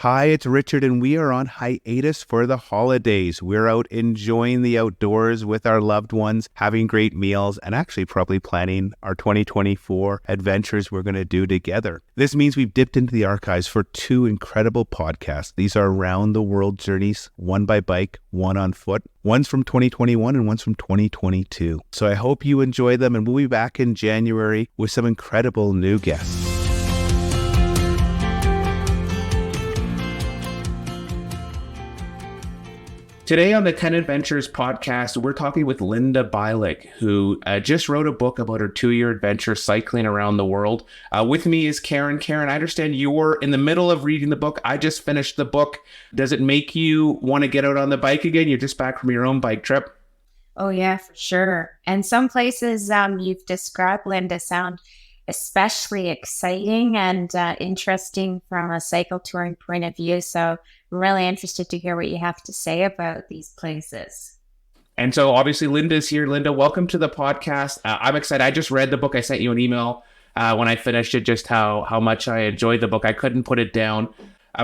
Hi, it's Richard, and we are on hiatus for the holidays. We're out enjoying the outdoors with our loved ones, having great meals, and actually probably planning our 2024 adventures we're going to do together. This means we've dipped into the archives for two incredible podcasts. These are around-the-world journeys, one by bike, one on foot. One's from 2021 and one's from 2022. So I hope you enjoy them, and we'll be back in January with some incredible new guests. Today on the 10 Adventures podcast, we're talking with Linda Beilig, who just wrote a book about her 2-year adventure cycling around the world. With me is Karen. Karen, I understand you were in the middle of reading the book. I just finished the book. Does it make you want to get out on the bike again? You're just back from your own bike trip. Oh, yeah, for sure. And some places you've described, Linda, sound especially exciting and interesting from a cycle touring point of view. So I'm really interested to hear what you have to say about these places. And so obviously Linda's here. Linda, welcome to the podcast. I'm excited. I just read the book. I sent you an email when I finished it, just how much I enjoyed the book. I couldn't put it down.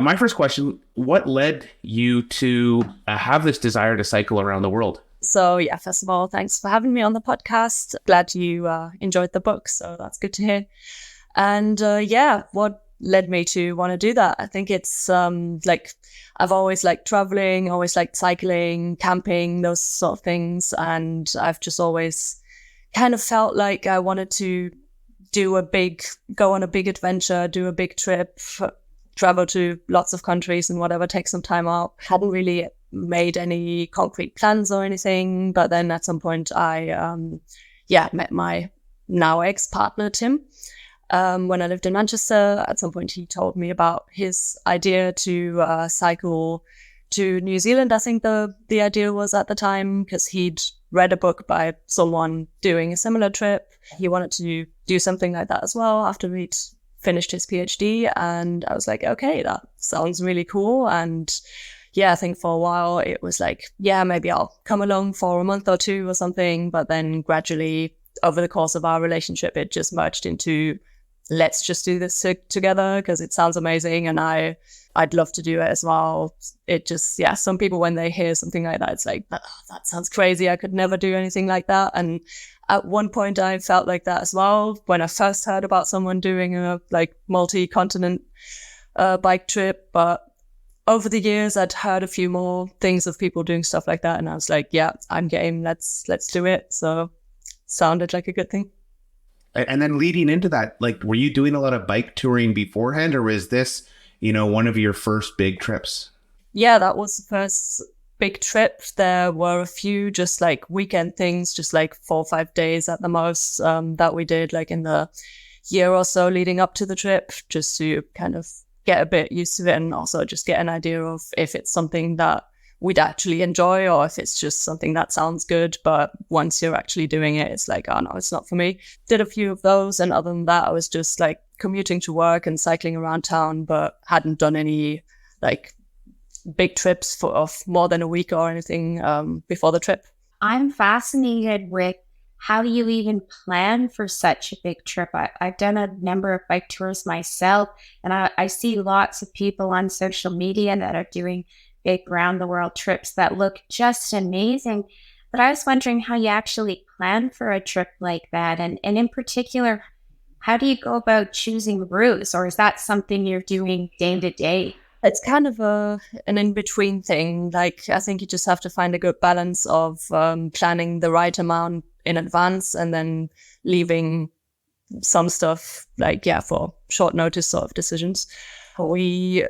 My first question, what led you to have this desire to cycle around the world? So yeah, first of all, thanks for having me on the podcast. Glad you enjoyed the book, so that's good to hear. And what led me to want to do that? I think it's I've always liked traveling, always liked cycling, camping, those sort of things. And I've just always kind of felt like I wanted to go on a big adventure, do a big trip, travel to lots of countries and whatever, take some time out. Hadn't really made any concrete plans or anything. But then at some point I met my now ex-partner, Tim. When I lived in Manchester, at some point he told me about his idea to cycle to New Zealand. I think the idea was at the time, because he'd read a book by someone doing a similar trip. He wanted to do something like that as well after he'd finished his PhD. And I was like, okay, that sounds really cool. And yeah, I think for a while it was like, yeah, maybe I'll come along for a month or two or something. But then gradually over the course of our relationship, it just merged into, let's just do this together because it sounds amazing and I'd love to do it as well. It just, yeah, some people when they hear something like that, it's like, that sounds crazy. I could never do anything like that. And at one point I felt like that as well when I first heard about someone doing a multi-continent bike trip. But over the years, I'd heard a few more things of people doing stuff like that. And I was like, yeah, I'm game. Let's do it. So sounded like a good thing. And then leading into that, were you doing a lot of bike touring beforehand, or was this, one of your first big trips? Yeah, that was the first big trip. There were a few just weekend things, just 4 or 5 days at the most, that we did in the year or so leading up to the trip, just to kind of get a bit used to it and also just get an idea of if it's something that we'd actually enjoy or if it's just something that sounds good. But once you're actually doing it, it's like, oh no, it's not for me. Did a few of those. And other than that, I was just commuting to work and cycling around town, but hadn't done any big trips of more than a week or anything before the trip. I'm fascinated with how you even plan for such a big trip. I've done a number of bike tours myself, and I see lots of people on social media that are doing big round the world trips that look just amazing. But I was wondering how you actually plan for a trip like that. And in particular, how do you go about choosing routes, or is that something you're doing day to day? It's kind of an in-between thing. I think you just have to find a good balance of planning the right amount in advance and then leaving some stuff for short notice sort of decisions. We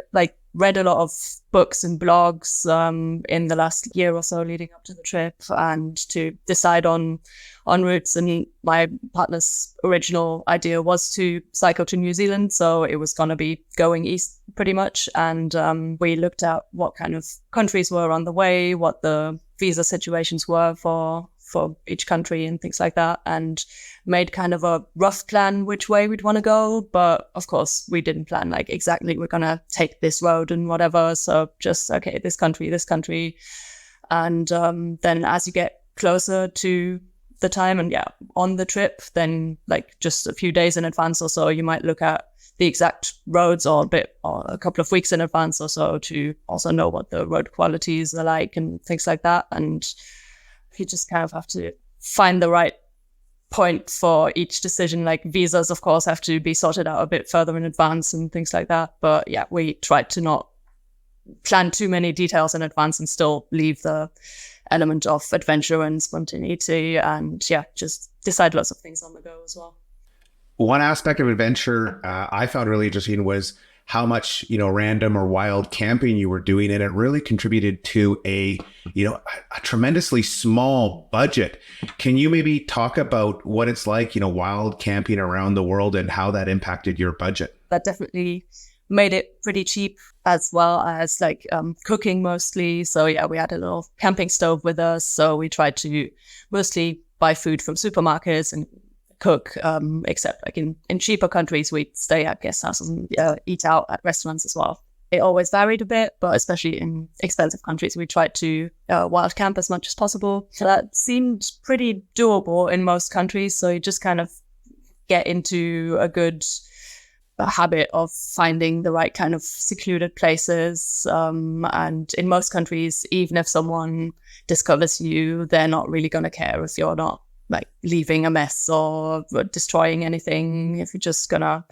read a lot of books and blogs in the last year or so leading up to the trip and to decide on routes. And my partner's original idea was to cycle to New Zealand, so it was going to be going east pretty much. And we looked at what kind of countries were on the way, what the visa situations were for each country and things like that, and made kind of a rough plan which way we'd want to go. But of course we didn't plan exactly we're gonna take this road and whatever, so just okay, this country. And then as you get closer to the time and on the trip, then just a few days in advance or so, you might look at the exact roads or a couple of weeks in advance or so to also know what the road qualities are like and things like that. And you just kind of have to find the right point for each decision. Like visas, of course, have to be sorted out a bit further in advance and things like that. But yeah, we tried to not plan too many details in advance and still leave the element of adventure and spontaneity, and yeah, just decide lots of things on the go as well. One aspect of adventure I found really interesting was how much, random or wild camping you were doing. And it really contributed to a tremendously small budget. Can you maybe talk about what it's like, wild camping around the world and how that impacted your budget? That definitely made it pretty cheap, as well as cooking mostly. So yeah, we had a little camping stove with us. So we tried to mostly buy food from supermarkets and cook, except in cheaper countries, we'd stay at guest houses and eat out at restaurants as well. It always varied a bit, but especially in expensive countries, we tried to wild camp as much as possible. So that seemed pretty doable in most countries. So you just kind of get into a good habit of finding the right kind of secluded places. And in most countries, even if someone discovers you, they're not really going to care if you're not leaving a mess or destroying anything. If you're just gonna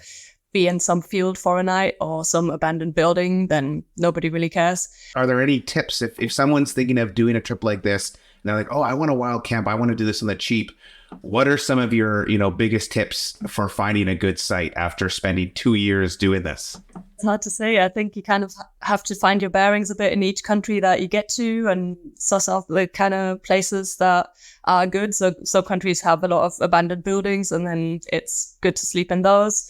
be in some field for a night or some abandoned building, then nobody really cares. Are there any tips if someone's thinking of doing a trip like this and they're like, oh, I want a wild camp, I want to do this on the cheap? What are some of your, biggest tips for finding a good site after spending 2 years doing this? It's hard to say. I think you kind of have to find your bearings a bit in each country that you get to and suss out the kind of places that are good. So countries have a lot of abandoned buildings, and then it's good to sleep in those.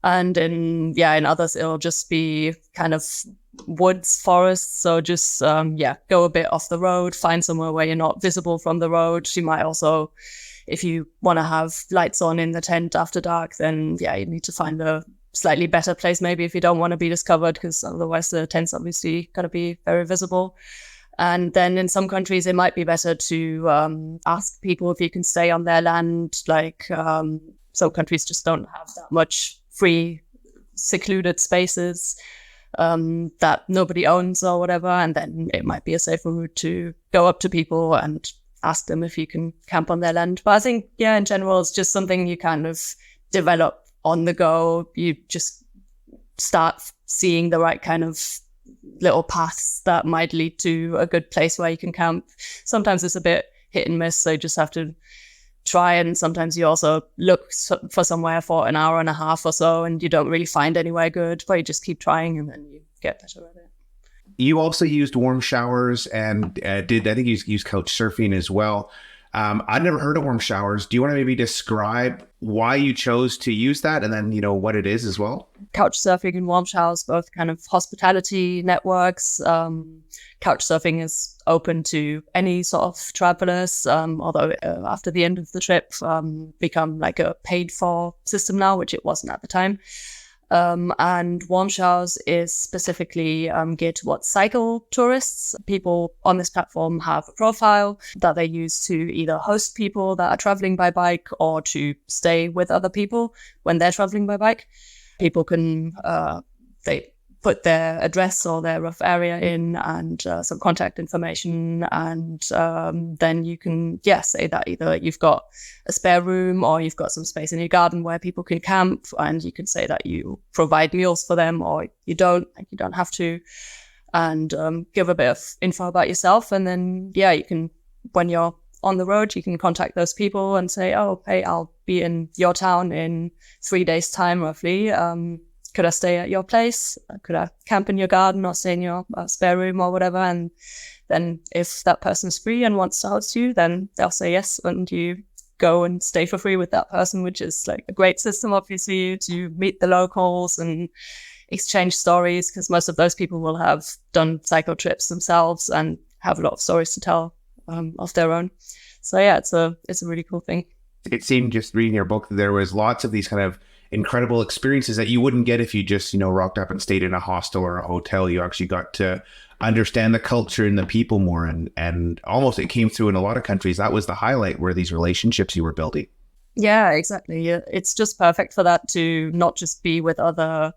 And in others, it'll just be kind of woods, forests. So just, go a bit off the road, find somewhere where you're not visible from the road. You might also, if you want to have lights on in the tent after dark, then you need to find a slightly better place maybe if you don't want to be discovered, because otherwise the tent's obviously going to be very visible. And then in some countries, it might be better to ask people if you can stay on their land. Some countries just don't have that much free, secluded spaces that nobody owns or whatever. And then it might be a safer route to go up to people and ask them if you can camp on their land. But I think, in general, it's just something you kind of develop on the go. You just start seeing the right kind of little paths that might lead to a good place where you can camp. Sometimes it's a bit hit and miss, so you just have to try. And sometimes you also look for somewhere for an hour and a half or so, and you don't really find anywhere good, but you just keep trying and then you get better at it. You also used warm showers and I think you used couch surfing as well. I'd never heard of warm showers. Do you want to maybe describe why you chose to use that and then, what it is as well? Couch surfing and warm showers, both kind of hospitality networks. Couch surfing is open to any sort of travelers, although after the end of the trip, become like a paid for system now, which it wasn't at the time. And warm showers is specifically geared towards cycle tourists. People on this platform have a profile that they use to either host people that are traveling by bike or to stay with other people when they're traveling by bike. People can, they put their address or their rough area in and some contact information. And then you can, say that either you've got a spare room or you've got some space in your garden where people can camp, and you can say that you provide meals for them or you don't have to, and give a bit of info about yourself. And then, you can, when you're on the road, you can contact those people and say, oh, hey, I'll be in your town in 3 days' time, roughly. Could I stay at your place? Could I camp in your garden or stay in your spare room or whatever? And then if that person's free and wants to host you, then they'll say yes, and you go and stay for free with that person, which is like a great system, obviously, to meet the locals and exchange stories, because most of those people will have done cycle trips themselves and have a lot of stories to tell of their own. So it's a really cool thing. It seemed, just reading your book, that there was lots of these kind of incredible experiences that you wouldn't get if you just, rocked up and stayed in a hostel or a hotel. You actually got to understand the culture and the people more, and almost it came through in a lot of countries. That was the highlight, were these relationships you were building. Yeah, exactly. Yeah, it's just perfect for that, to not just be with other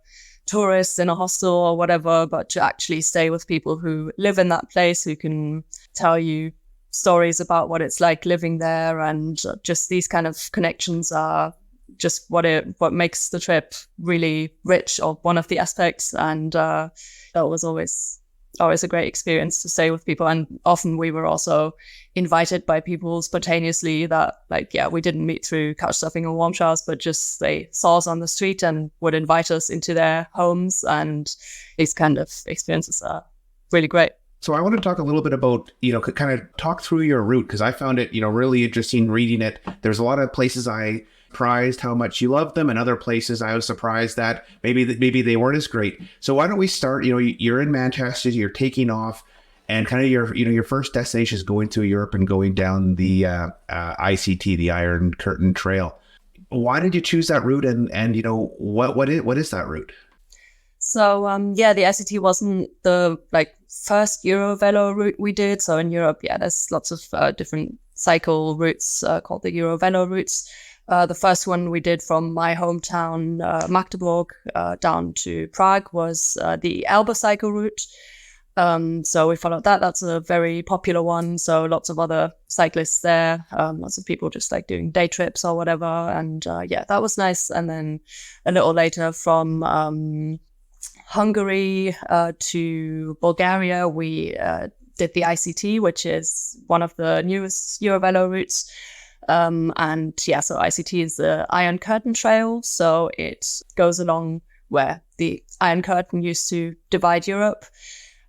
tourists in a hostel or whatever, but to actually stay with people who live in that place, who can tell you stories about what it's like living there. And just these kind of connections are just what makes the trip really rich, or one of the aspects. And that was always a great experience to stay with people. And often we were also invited by people spontaneously that, like, yeah, we didn't meet through couchsurfing or warm showers, but just they saw us on the street and would invite us into their homes. And these kind of experiences are really great. So I want to talk a little bit about, kind of talk through your route, because I found it, really interesting reading it. There's a lot of places I prized how much you loved them, and other places I was surprised that maybe they weren't as great. So why don't we start, you're in Manchester, you're taking off, and kind of your first destination is going through Europe and going down the ICT, the Iron Curtain Trail. Why did you choose that route, and what is that route? So the ICT wasn't the first Eurovelo route we did. So in Europe, there's lots of different cycle routes called the Eurovelo routes. The first one we did from my hometown, Magdeburg, down to Prague was the Elbe cycle route. So we followed that. That's a very popular one. So lots of other cyclists there, lots of people just doing day trips or whatever. And that was nice. And then a little later from Hungary to Bulgaria, we did the ICT, which is one of the newest Eurovelo routes. So ICT is the Iron Curtain Trail. So it goes along where the Iron Curtain used to divide Europe.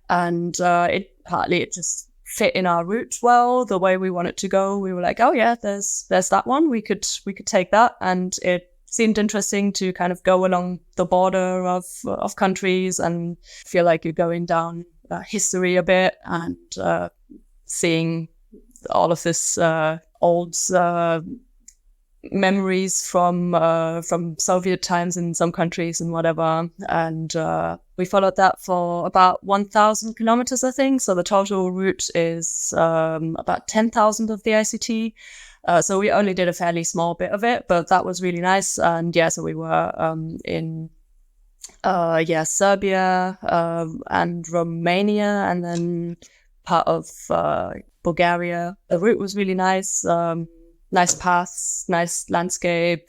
And it just fit in our route well, the way we want it to go. We were like, oh yeah, there's that one. We could take that. And it seemed interesting to kind of go along the border of countries and feel like you're going down history a bit, and seeing all of this old memories from Soviet times in some countries and whatever. And we followed that for about 1,000 kilometers, I think. So the total route is about 10,000 of the ICT. So we only did a fairly small bit of it, but that was really nice. And so we were in Serbia and Romania, and then part of Bulgaria. The route was really nice. Nice paths, nice landscape,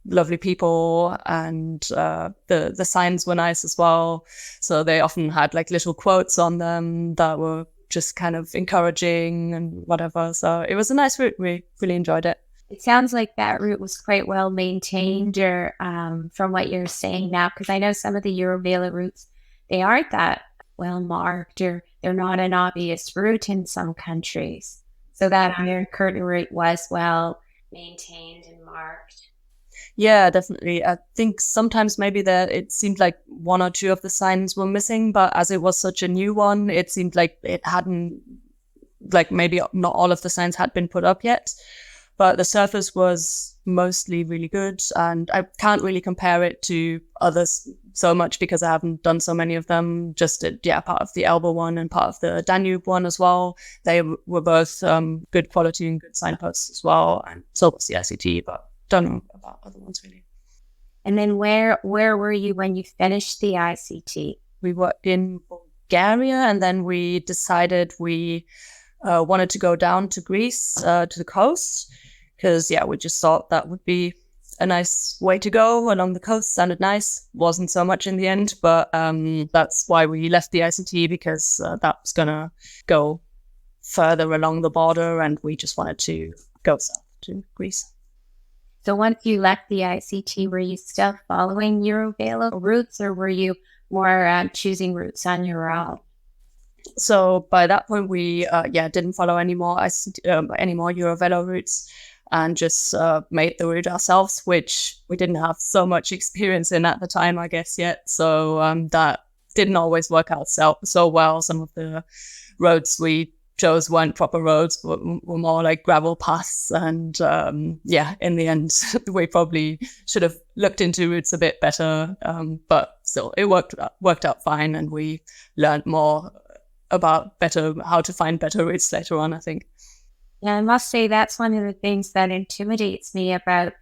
lovely people, and the signs were nice as well. So they often had little quotes on them that were just kind of encouraging and whatever. So it was a nice route. We really enjoyed it. It sounds like that route was quite well maintained, or from what you're saying now, because I know some of the Eurovelo routes, they aren't that well marked, or they're not an obvious route in some countries. So that Iron Curtain route was well maintained and marked. Yeah, definitely. I think sometimes maybe it seemed like one or two of the signs were missing, but as it was such a new one, it seemed like it hadn't, maybe not all of the signs had been put up yet. But the surface was mostly really good, and I can't really compare it to others so much because I haven't done so many of them. Just part of the Elbe one and part of the Danube one as well. They were both good quality and good signposts as well, and so was the ICT, but don't know about other ones really. And then where were you when you finished the ICT? We were in Bulgaria, and then we decided we wanted to go down to Greece, to the coast, because we just thought that would be a nice way to go along the coast. Sounded nice. Wasn't so much in the end, but that's why we left the ICT, because that was gonna go further along the border, and we just wanted to go south to Greece. So once you left the ICT, were you still following Eurovelo routes, or were you more choosing routes on your own? So by that point, we didn't follow any more Eurovelo routes, and just made the route ourselves, which we didn't have so much experience in at the time, I guess, yet. So that didn't always work out so well. Some of the roads we chose weren't proper roads, but were more like gravel paths. And in the end, we probably should have looked into routes a bit better. But still, it worked out fine, and we learned more about how to find better routes later on, I think. Yeah, I must say that's one of the things that intimidates me about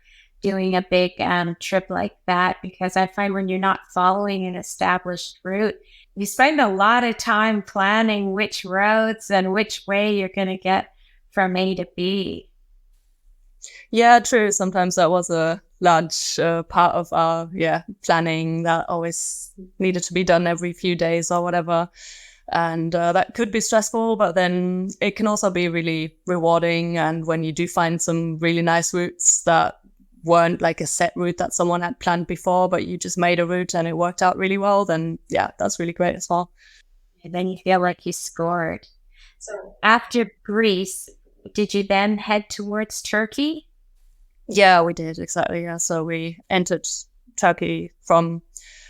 doing a big trip like that, because I find when you're not following an established route, you spend a lot of time planning which roads and which way you're going to get from A to B. Yeah, true. Sometimes that was a large part of our planning that always needed to be done every few days or whatever. And that could be stressful, but then it can also be really rewarding. And when you do find some really nice routes that weren't like a set route that someone had planned before, but you just made a route and it worked out really well, then yeah, that's really great as well. And then you feel like you scored. So after Greece, did you then head towards Turkey? Yeah, we did, exactly. Yeah, so we entered Turkey from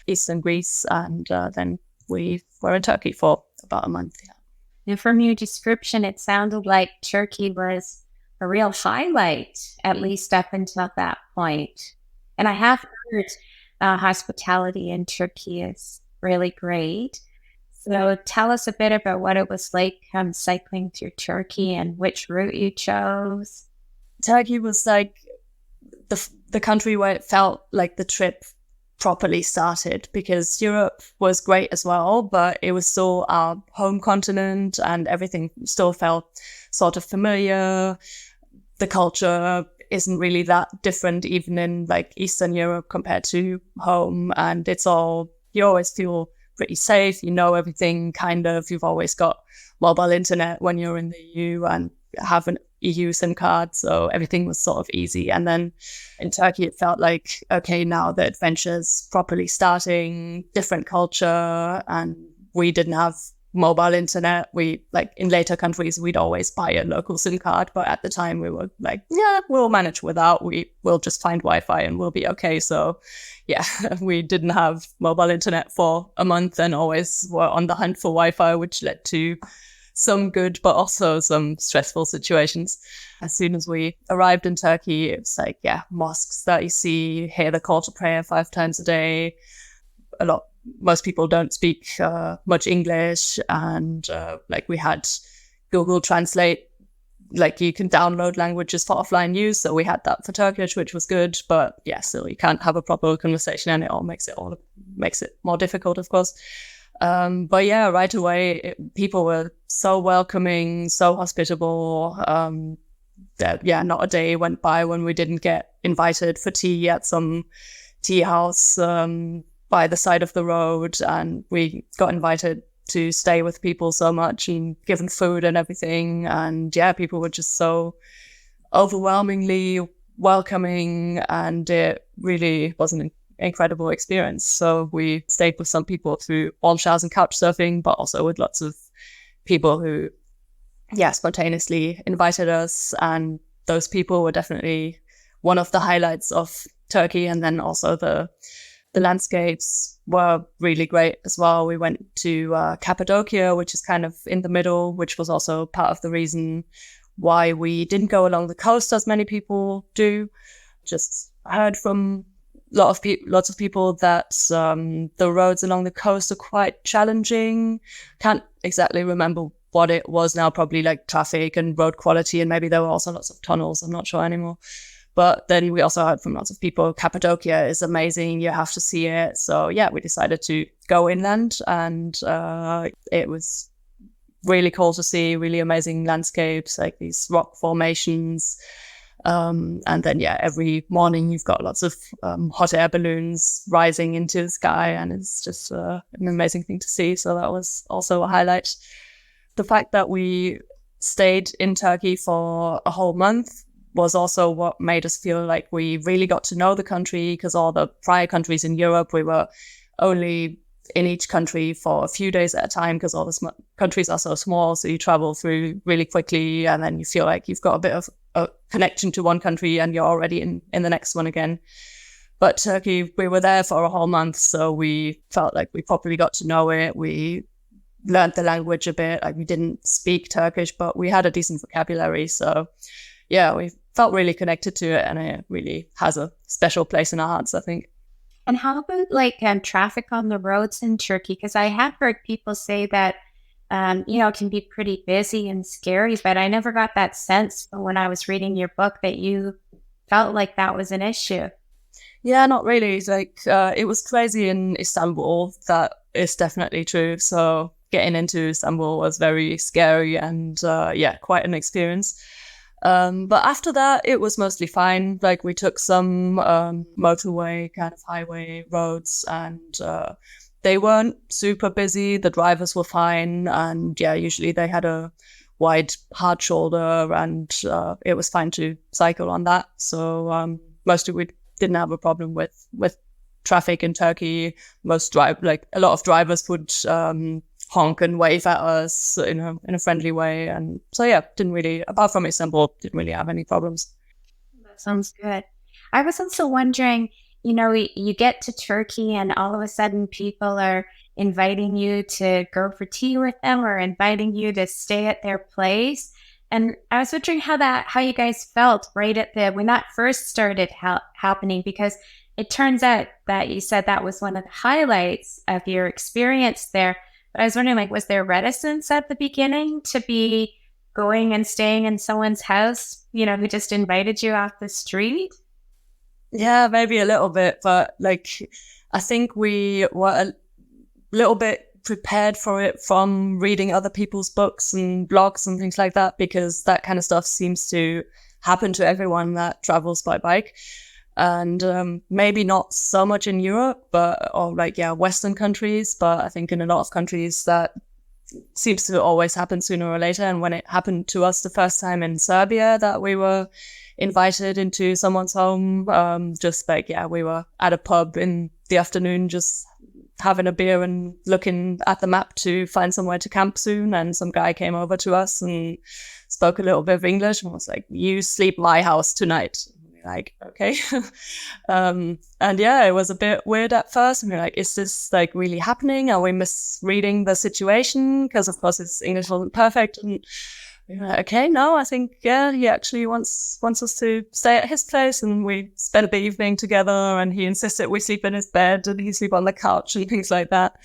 eastern Greece, and then we were in Turkey for about a month. Yeah. And from your description, it sounded like Turkey was a real highlight, at least up until that point. And I have heard hospitality in Turkey is really great. So tell us a bit about what it was like cycling through Turkey and which route you chose. Turkey was like the country where it felt like the trip properly started, because Europe was great as well, but it was still our home continent and everything still felt sort of familiar. The culture isn't really that different even in like Eastern Europe compared to home, and you always feel pretty safe, you know everything kind of, you've always got mobile internet when you're in the EU and have an EU SIM card, so everything was sort of easy. And then in Turkey it felt like, okay, now the adventure's properly starting, different culture, and we didn't have mobile internet. We, like in later countries, we'd always buy a local SIM card, but at the time we were like, yeah, we'll manage without, we'll just find Wi-Fi and we'll be okay. So yeah, we didn't have mobile internet for a month and always were on the hunt for Wi-Fi, which led to some good, but also some stressful situations. As soon as we arrived in Turkey, it was like, yeah, mosques that you see, hear the call to prayer 5 times a day. Most people don't speak much English, and like we had Google Translate, like you can download languages for offline use. So we had that for Turkish, which was good, but yeah, still you can't have a proper conversation, and it makes it more difficult, of course. But yeah, right away, people were so welcoming, so hospitable. That not a day went by when we didn't get invited for tea at some tea house by the side of the road, and we got invited to stay with people so much and given food and everything. And yeah, people were just so overwhelmingly welcoming, and it really was an incredible experience. So we stayed with some people through warm showers and couch surfing, but also with lots of people who spontaneously invited us, and those people were definitely one of the highlights of Turkey. And then also the landscapes were really great as well. We went to Cappadocia, which is kind of in the middle, which was also part of the reason why we didn't go along the coast as many people do. Just heard from lots of people that the roads along the coast are quite challenging. Can't exactly remember what it was now, probably like traffic and road quality, and maybe there were also lots of tunnels, I'm not sure anymore. But then we also heard from lots of people, Cappadocia is amazing, you have to see it. So yeah, we decided to go inland, and it was really cool to see, really amazing landscapes, like these rock formations. And then, every morning you've got lots of hot air balloons rising into the sky, and it's just an amazing thing to see. So that was also a highlight. The fact that we stayed in Turkey for a whole month was also what made us feel like we really got to know the country, because all the prior countries in Europe, we were only in each country for a few days at a time, because all the countries are so small. So you travel through really quickly, and then you feel like you've got a bit of a connection to one country and you're already in the next one again. But Turkey, we were there for a whole month, so we felt like we properly got to know it. We learned the language a bit. Like, we didn't speak Turkish, but we had a decent vocabulary. So yeah, we felt really connected to it, and it really has a special place in our hearts, I think. And how about like traffic on the roads in Turkey? Because I have heard people say that can be pretty busy and scary, but I never got that sense when I was reading your book that you felt like that was an issue. Yeah, not really. Like, it was crazy in Istanbul. That is definitely true. So getting into Istanbul was very scary and, quite an experience. But after that, it was mostly fine. Like, we took some motorway, kind of highway roads, and they weren't super busy. The drivers were fine. And yeah, usually they had a wide, hard shoulder, and it was fine to cycle on that. So mostly we didn't have a problem with traffic in Turkey. A lot of drivers would honk and wave at us in a friendly way. And so, yeah, didn't really, apart from Istanbul, didn't really have any problems. That sounds good. I was also wondering, you get to Turkey and all of a sudden people are inviting you to go for tea with them or inviting you to stay at their place. And I was wondering how you guys felt right when that first started happening, because it turns out that you said that was one of the highlights of your experience there. But I was wondering, was there reticence at the beginning to be going and staying in someone's house, who just invited you off the street? Yeah, maybe a little bit, but I think we were a little bit prepared for it from reading other people's books and blogs and things like that, because that kind of stuff seems to happen to everyone that travels by bike. And maybe not so much in Europe, or Western countries, but I think in a lot of countries that seems to always happen sooner or later. And when it happened to us the first time in Serbia, that we were invited into someone's home, we were at a pub in the afternoon, just having a beer and looking at the map to find somewhere to camp soon. And some guy came over to us and spoke a little bit of English and was like, "You sleep my house tonight." Like, okay. And yeah, it was a bit weird at first. And we're like, is this really happening? Are we misreading the situation? Because of course his English wasn't perfect. And we were like, okay, no, I think, yeah, he actually wants us to stay at his place. And we spent the evening together, and he insisted we sleep in his bed and he sleep on the couch and things like that.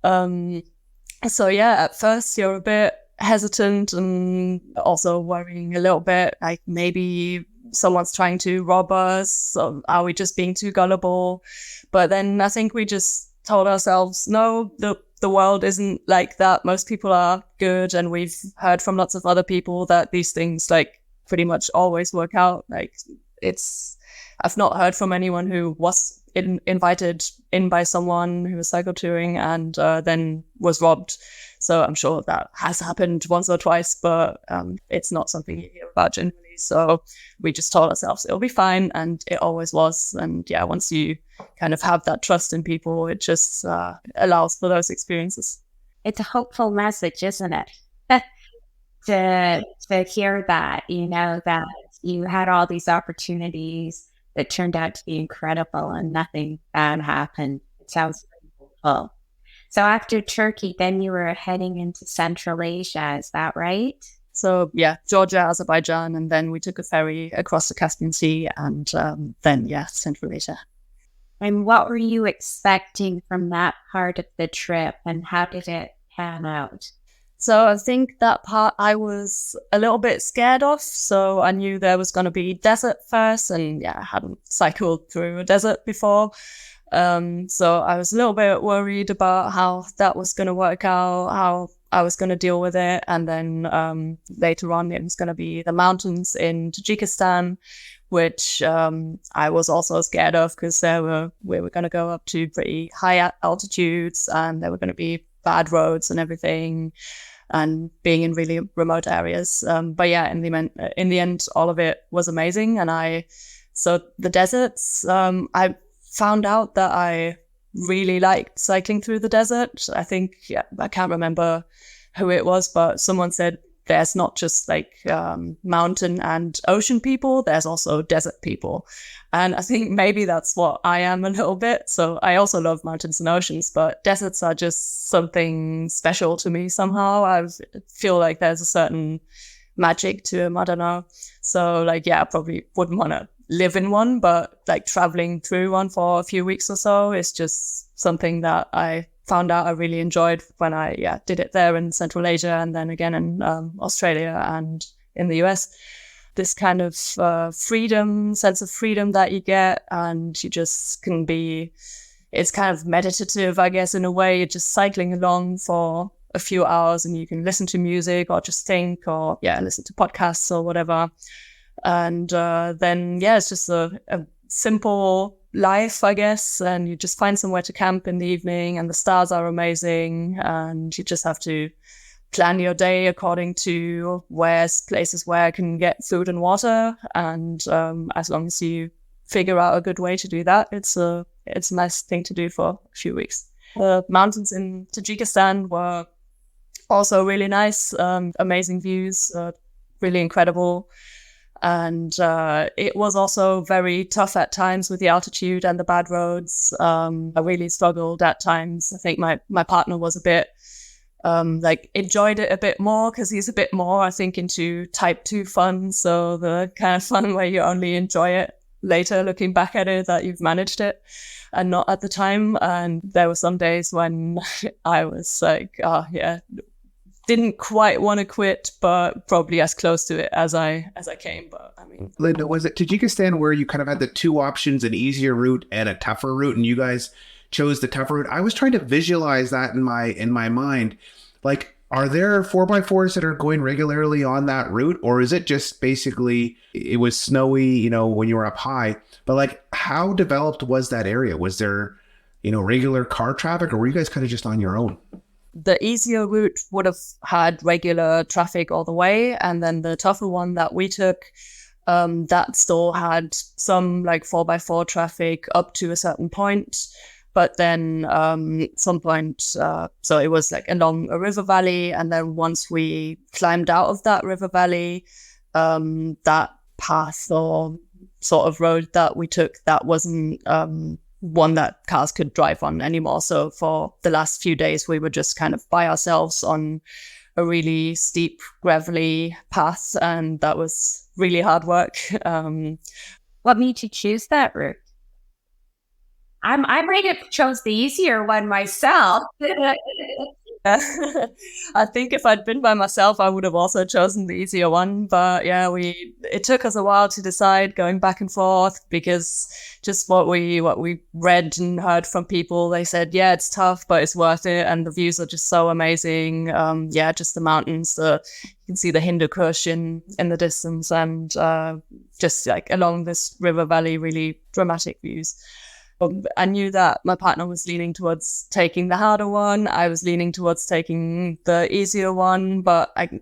So yeah, at first you're a bit hesitant and also worrying a little bit, like maybe someone's trying to rob us, or are we just being too gullible? But then I think we just told ourselves, no, the world isn't like that. Most people are good, and we've heard from lots of other people that these things pretty much always work out. I've not heard from anyone who was invited in by someone who was cycle touring and then was robbed. So I'm sure that has happened once or twice, but it's not something you hear about generally. So we just told ourselves it'll be fine, and it always was. And yeah, once you kind of have that trust in people, it just allows for those experiences. It's a hopeful message, isn't it? to hear that, that you had all these opportunities that turned out to be incredible and nothing bad happened. It sounds pretty hopeful. So after Turkey, then you were heading into Central Asia, is that right? So yeah, Georgia, Azerbaijan, and then we took a ferry across the Caspian Sea, and then Central Asia. And what were you expecting from that part of the trip, and how did it pan out? So I think that part I was a little bit scared of. So I knew there was going to be desert first, and I hadn't cycled through a desert before. So I was a little bit worried about how that was going to work out, how I was going to deal with it. And then later on, it was going to be the mountains in Tajikistan, which I was also scared of, because we were going to go up to pretty high altitudes, and there were going to be bad roads and everything, and being in really remote areas. But yeah, in the end, all of it was amazing. And so the deserts, I found out that I really liked cycling through the desert. I think, I can't remember who it was, but someone said there's not just mountain and ocean people, there's also desert people. And I think maybe that's what I am a little bit. So I also love mountains and oceans, but deserts are just something special to me somehow. I feel like there's a certain magic to them, I don't know. So I probably wouldn't want to live in one, but traveling through one for a few weeks or so is just something that I found out I really enjoyed when I did it there in Central Asia and then again in Australia and in the US. This kind of sense of freedom that you get, and you just can be, it's kind of meditative, I guess, in a way. You're just cycling along for a few hours and you can listen to music or just think or listen to podcasts or whatever. And then it's just a simple life, I guess, and you just find somewhere to camp in the evening and the stars are amazing, and you just have to plan your day according to places where I can get food and water. And as long as you figure out a good way to do that, it's a nice thing to do for a few weeks. The mountains in Tajikistan were also really nice, amazing views, really incredible. And it was also very tough at times with the altitude and the bad roads. I really struggled at times. I think my partner was a bit enjoyed it a bit more because he's a bit more, I think, into type 2 fun. So the kind of fun where you only enjoy it later, looking back at it, that you've managed it and not at the time. And there were some days when I was like, didn't quite want to quit, but probably as close to it as I came. But I mean, Linda, was it Tajikistan where you kind of had the two options, an easier route and a tougher route, and you guys chose the tougher route? I was trying to visualize that in my mind. Like, are there 4x4s that are going regularly on that route, or is it just basically it was snowy, when you were up high? But like, how developed was that area? Was there, regular car traffic, or were you guys kind of just on your own? The easier route would have had regular traffic all the way, and then the tougher one that we took, that still had some like 4x4 traffic up to a certain point. But then some point, so it was like along a river valley. And then once we climbed out of that river valley, that path or sort of road that we took, that wasn't one that cars could drive on anymore. So for the last few days, we were just kind of by ourselves on a really steep, gravelly path. And that was really hard work. What made you choose that route? I might have chose the easier one myself. I think if I'd been by myself, I would have also chosen the easier one. But it took us a while to decide, going back and forth, because just what we read and heard from people, they said, it's tough, but it's worth it. And the views are just so amazing. Just the mountains, you can see the Hindu Kush in the distance, and just like along this river valley, really dramatic views. I knew that my partner was leaning towards taking the harder one. I was leaning towards taking the easier one, but I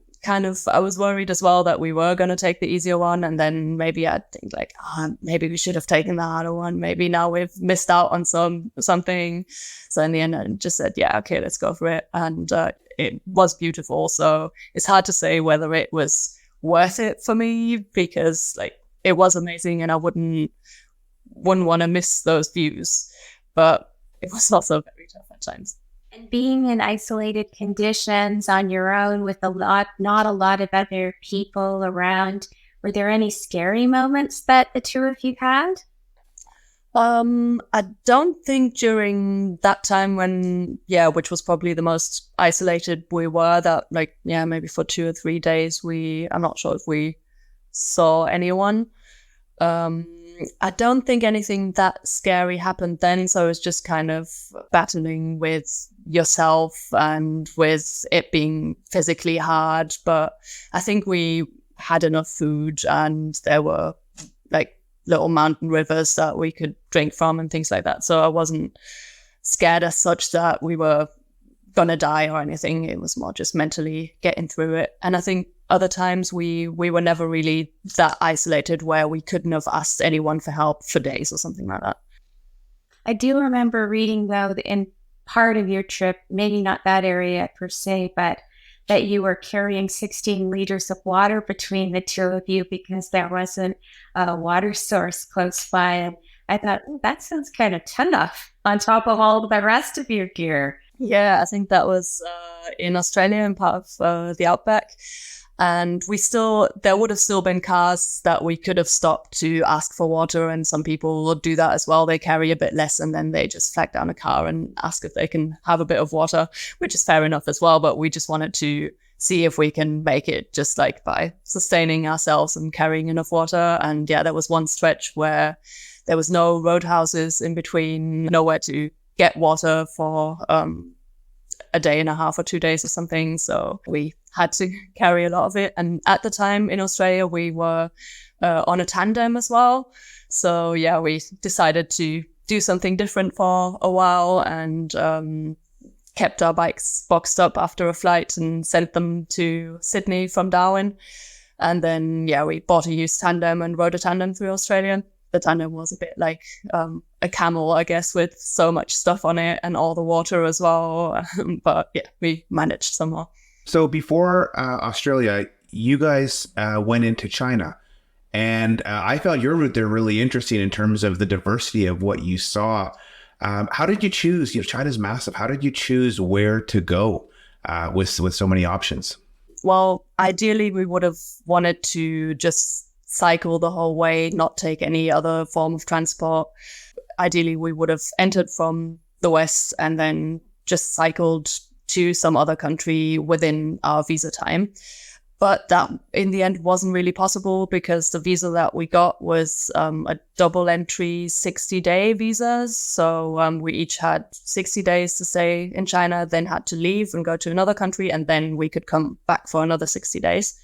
was worried as well that we were going to take the easier one. And then maybe I'd think like, maybe we should have taken the harder one. Maybe now we've missed out on something. So in the end, I just said, okay, let's go for it. And it was beautiful. So it's hard to say whether it was worth it for me, because like it was amazing and I wouldn't want to miss those views, but it was also very tough at times. And being in isolated conditions on your own with not a lot of other people around, were there any scary moments that the two of you had? I don't think during that time when, which was probably the most isolated we were, that like, maybe for 2 or 3 days, I'm not sure if we saw anyone. I don't think anything that scary happened then. So it's just kind of battling with yourself and with it being physically hard. But I think we had enough food and there were like little mountain rivers that we could drink from and things like that. So I wasn't scared as such that we were gonna die or anything. It was more just mentally getting through it. And I think other times we were never really that isolated where we couldn't have asked anyone for help for days or something like that. I do remember reading, though, in part of your trip, maybe not that area per se, but that you were carrying 16 liters of water between the two of you because there wasn't a water source close by. And I thought, that sounds kind of tough on top of all the rest of your gear. Yeah, I think that was in Australia and part of the outback. And there would have still been cars that we could have stopped to ask for water. And some people will do that as well. They carry a bit less and then they just flag down a car and ask if they can have a bit of water, which is fair enough as well. But we just wanted to see if we can make it just like by sustaining ourselves and carrying enough water. And yeah, there was one stretch where there was no roadhouses in between, nowhere to get water for a day and a half or 2 days or something. So we had to carry a lot of it. And at the time in Australia, we were on a tandem as well. So yeah, we decided to do something different for a while and kept our bikes boxed up after a flight and sent them to Sydney from Darwin. And then, yeah, we bought a used tandem and rode a tandem through Australia. The tandem was a bit like a camel, I guess, with so much stuff on it and all the water as well. But yeah, we managed somehow. So before Australia, you guys went into China, and I found your route there really interesting in terms of the diversity of what you saw. How did you choose? China's massive. How did you choose where to go with so many options? Well, ideally, we would have wanted to just cycle the whole way, not take any other form of transport. Ideally, we would have entered from the west and then just cycled to some other country within our visa time. But that in the end wasn't really possible because the visa that we got was a double entry 60-day visa. So we each had 60 days to stay in China, then had to leave and go to another country, and then we could come back for another 60 days.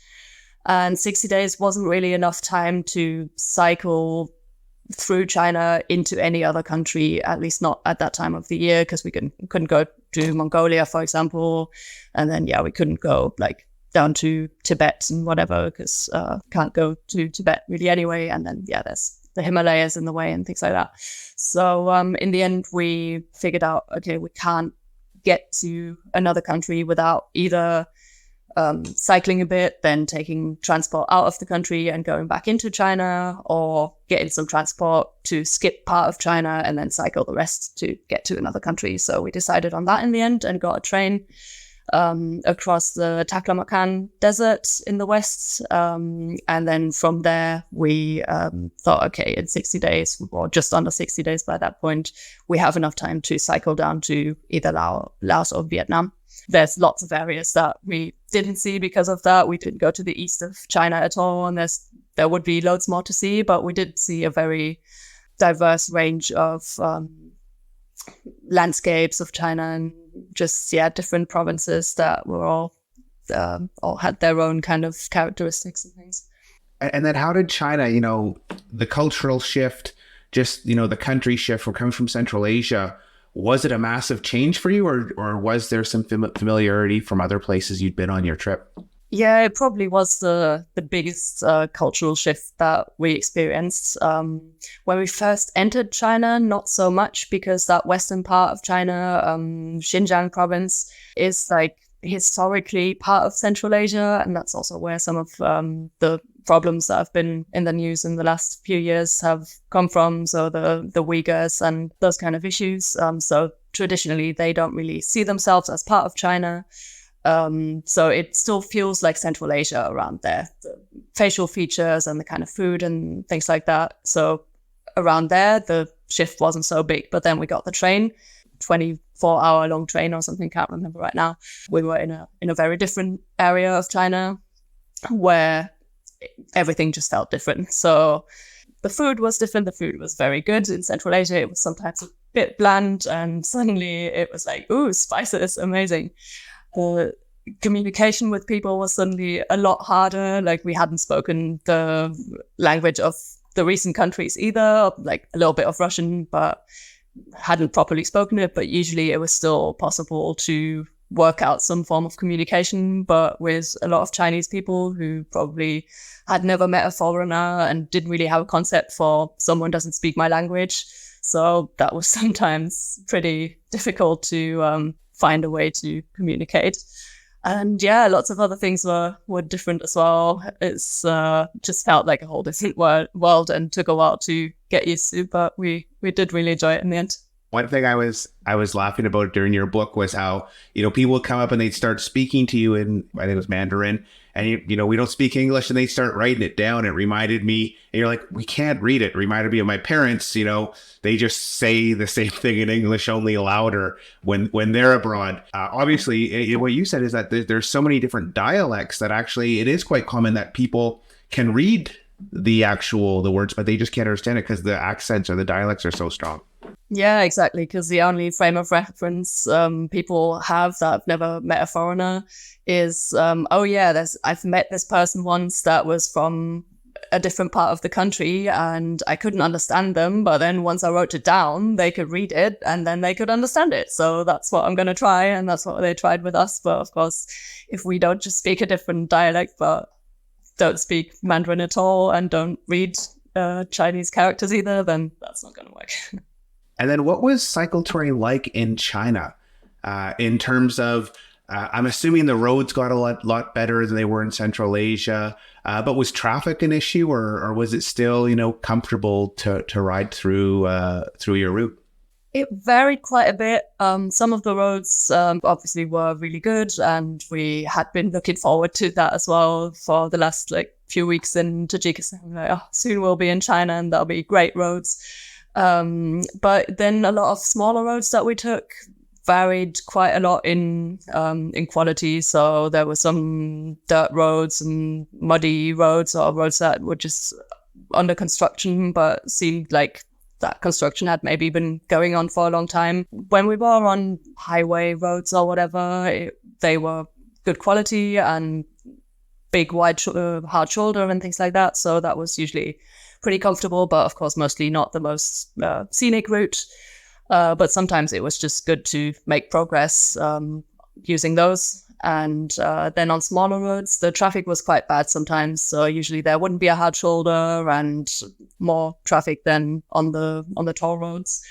And 60 days wasn't really enough time to cycle through China into any other country, at least not at that time of the year, because we couldn't go to Mongolia, for example. And then, yeah, we couldn't go like down to Tibet and whatever, because can't go to Tibet really anyway. And then, yeah, there's the Himalayas in the way and things like that. So in the end, we figured out, okay, we can't get to another country without either cycling a bit, then taking transport out of the country and going back into China, or getting some transport to skip part of China and then cycle the rest to get to another country. So we decided on that in the end and got a train across the Taklamakan Desert in the west. And then from there, we thought, okay, in 60 days, or just under 60 days by that point, we have enough time to cycle down to either Laos or Vietnam. There's lots of areas that we didn't see because of that. We didn't go to the east of China at all, and there would be loads more to see, but we did see a very diverse range of landscapes of China, and just, yeah, different provinces that were all had their own kind of characteristics and things. And then how did China, the cultural shift, just, the country shift from coming from Central Asia, was it a massive change for you, or was there some familiarity from other places you'd been on your trip? Yeah, it probably was the biggest cultural shift that we experienced. When we first entered China, not so much, because that western part of China, Xinjiang province, is like historically part of Central Asia, and that's also where some of the problems that have been in the news in the last few years have come from. So the Uyghurs and those kind of issues. So traditionally, they don't really see themselves as part of China. So it still feels like Central Asia around there, the facial features and the kind of food and things like that. So around there, the shift wasn't so big. But then we got the train, 24-hour long train or something, can't remember right now. We were in a very different area of China where everything just felt different. So the food was different. The food was very good. In Central Asia, it was sometimes a bit bland, and suddenly it was like, ooh, spices, amazing. The communication with people was suddenly a lot harder. Like, we hadn't spoken the language of the recent countries either, like a little bit of Russian, but hadn't properly spoken it. But usually it was still possible to work out some form of communication, but with a lot of Chinese people who probably had never met a foreigner and didn't really have a concept for someone doesn't speak my language. So that was sometimes pretty difficult to find a way to communicate. And yeah, lots of other things were different as well. It's just felt like a whole different world and took a while to get used to, but we did really enjoy it in the end. One thing I was laughing about during your book was how, people would come up and they'd start speaking to you in, I think it was Mandarin, and we don't speak English, and they start writing it down. It reminded me, and you're like, we can't read it. It reminded me of my parents. They just say the same thing in English, only louder when they're abroad. Obviously, what you said is that there's so many different dialects that actually it is quite common that people can read the words, but they just can't understand it because the accents or the dialects are so strong. Yeah, exactly. Because the only frame of reference people have that have never met a foreigner is, I've met this person once that was from a different part of the country and I couldn't understand them. But then once I wrote it down, they could read it and then they could understand it. So that's what I'm going to try. And that's what they tried with us. But of course, if we don't just speak a different dialect, but don't speak Mandarin at all and don't read Chinese characters either, then that's not going to work. And then what was cycle touring like in China in terms of, I'm assuming the roads got a lot better than they were in Central Asia, but was traffic an issue or was it still, comfortable to ride through your route? It varied quite a bit. Some of the roads obviously were really good and we had been looking forward to that as well for the last few weeks in Tajikistan. Soon we'll be in China and there'll be great roads. But then a lot of smaller roads that we took varied quite a lot in quality. So there were some dirt roads and muddy roads or roads that were just under construction, but seemed like that construction had maybe been going on for a long time. When we were on highway roads or whatever, they were good quality and big, wide, hard shoulder and things like that. So that was usually pretty comfortable, but of course, mostly not the most scenic route. But sometimes it was just good to make progress using those. And then on smaller roads, the traffic was quite bad sometimes. So usually there wouldn't be a hard shoulder and more traffic than on the toll roads.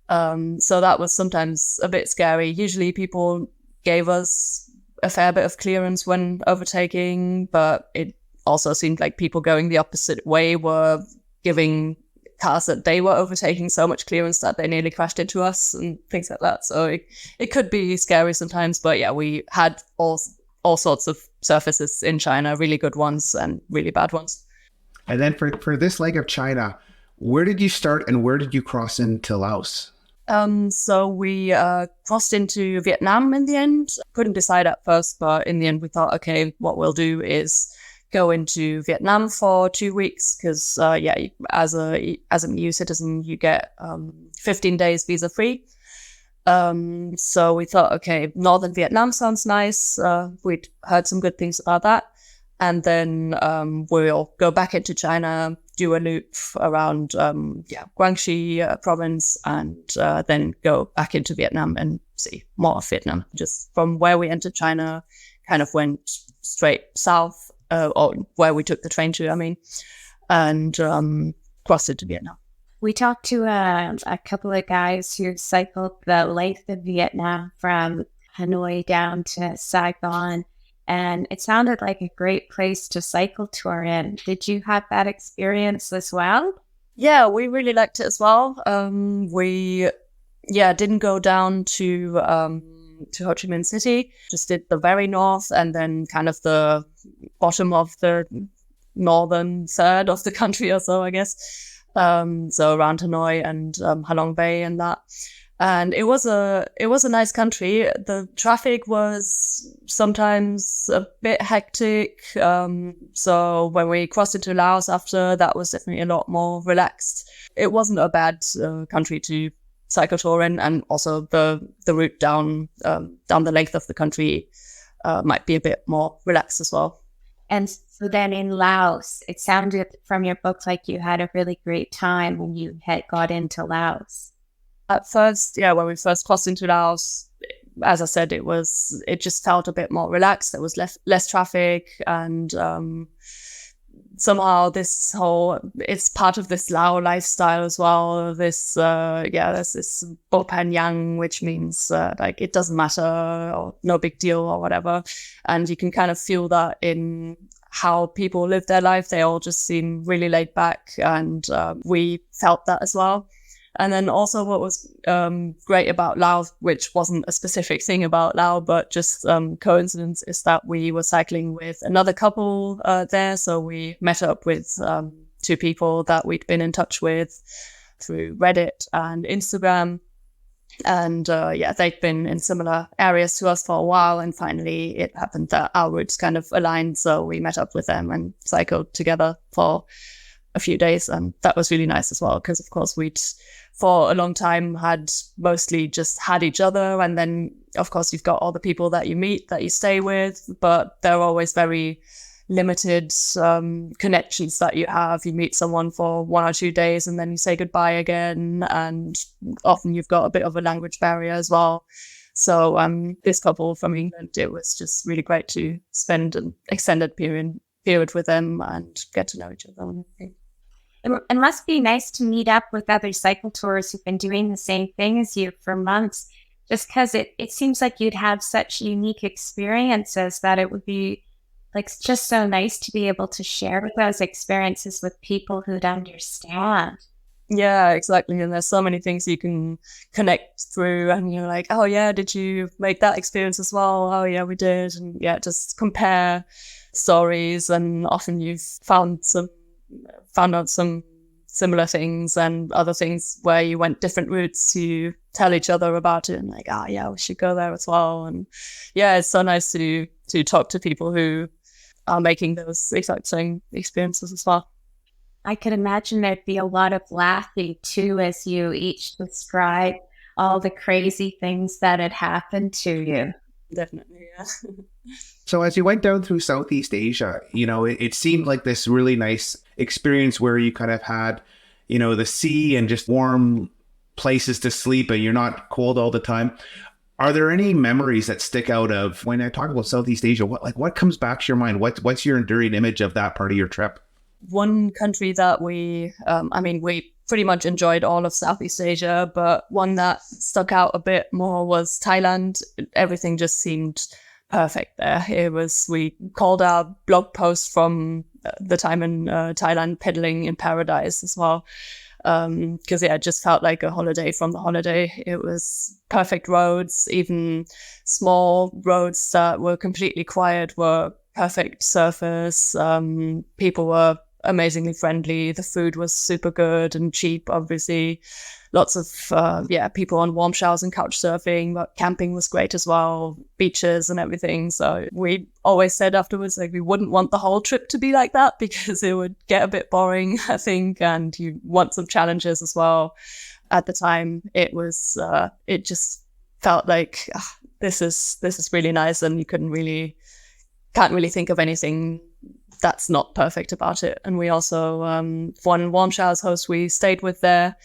So that was sometimes a bit scary. Usually people gave us a fair bit of clearance when overtaking, but it also seemed like people going the opposite way were giving cars that they were overtaking so much clearance that they nearly crashed into us and things like that. So it could be scary sometimes, but yeah, we had all sorts of surfaces in China, really good ones and really bad ones. And then for this leg of China, where did you start and where did you cross into Laos? So we crossed into Vietnam in the end. Couldn't decide at first, but in the end we thought, okay, what we'll do is go into Vietnam for 2 weeks because, as an EU citizen, you get 15 days visa free. So we thought, okay, Northern Vietnam sounds nice. We'd heard some good things about that. And then we'll go back into China, do a loop around Guangxi province, and then go back into Vietnam and see more of Vietnam. Just from where we entered China, kind of went straight south, or where we took the train to, and crossed into Vietnam. We talked to a couple of guys who cycled the length of Vietnam from Hanoi down to Saigon, and it sounded like a great place to cycle tour in. Did you have that experience as well? Yeah, we really liked it as well. We didn't go down to Ho Chi Minh City, just did the very north and then kind of the bottom of the northern third of the country or so, I guess. So around Hanoi and Halong Bay and that. And it was a nice country. The traffic was sometimes a bit hectic. So when we crossed into Laos after, that was definitely a lot more relaxed. It wasn't a bad country to cycle tour in, and also the route down the length of the country might be a bit more relaxed as well. And so then in Laos, it sounded from your book like you had a really great time when you had got into Laos. At first, when we first crossed into Laos, as I said, it just felt a bit more relaxed. There was less traffic, and somehow it's part of this Lao lifestyle as well. This there's this Bo Pan Yang, which means it doesn't matter or no big deal or whatever, and you can kind of feel that in how people live their life. They all just seem really laid back, and we felt that as well. And then also what was great about Laos, which wasn't a specific thing about Laos, but just coincidence, is that we were cycling with another couple there. So we met up with two people that we'd been in touch with through Reddit and Instagram. And they'd been in similar areas to us for a while. And finally, it happened that our routes kind of aligned. So we met up with them and cycled together for a few days. And that was really nice as well, because, of course, we'd for a long time had mostly just had each other. And then, of course, you've got all the people that you meet, that you stay with, but they're always very limited connections that you have. You meet someone for 1 or 2 days and then you say goodbye again. And often you've got a bit of a language barrier as well. So this couple from England, it was just really great to spend an extended period with them and get to know each other. It must be nice to meet up with other cycle tours who've been doing the same thing as you for months, just because it seems like you'd have such unique experiences that it would be like just so nice to be able to share those experiences with people who'd understand. Yeah, exactly. And there's so many things you can connect through, and you're like, oh yeah, did you make that experience as well? Oh yeah, we did. And yeah, just compare stories, and often you've found out some similar things and other things where you went different routes to tell each other about it, and like, oh yeah, we should go there as well. And yeah, it's so nice to talk to people who are making those exact same experiences as well. I could imagine there'd be a lot of laughing too as you each describe all the crazy things that had happened to you. Definitely, yeah. So as you went down through Southeast Asia, it seemed like this really nice experience where you kind of had, the sea and just warm places to sleep and you're not cold all the time. Are there any memories that stick out of when I talk about Southeast Asia? What comes back to your mind? What's your enduring image of that part of your trip? One country that we pretty much enjoyed all of Southeast Asia, but one that stuck out a bit more was Thailand. Everything just seemed perfect there. We called our blog post from the time in Thailand Pedaling in Paradise as well. Because it just felt like a holiday from the holiday. It was perfect roads, even small roads that were completely quiet were perfect surface. People were amazingly friendly. The food was super good and cheap, obviously. Lots of people on warm showers and couch surfing, but camping was great as well, beaches and everything. So we always said afterwards, like, we wouldn't want the whole trip to be like that because it would get a bit boring, I think, and you want some challenges as well. At the time, it was it just felt like this is really nice, and you can't really think of anything that's not perfect about it. And we also one warm showers host we stayed with there,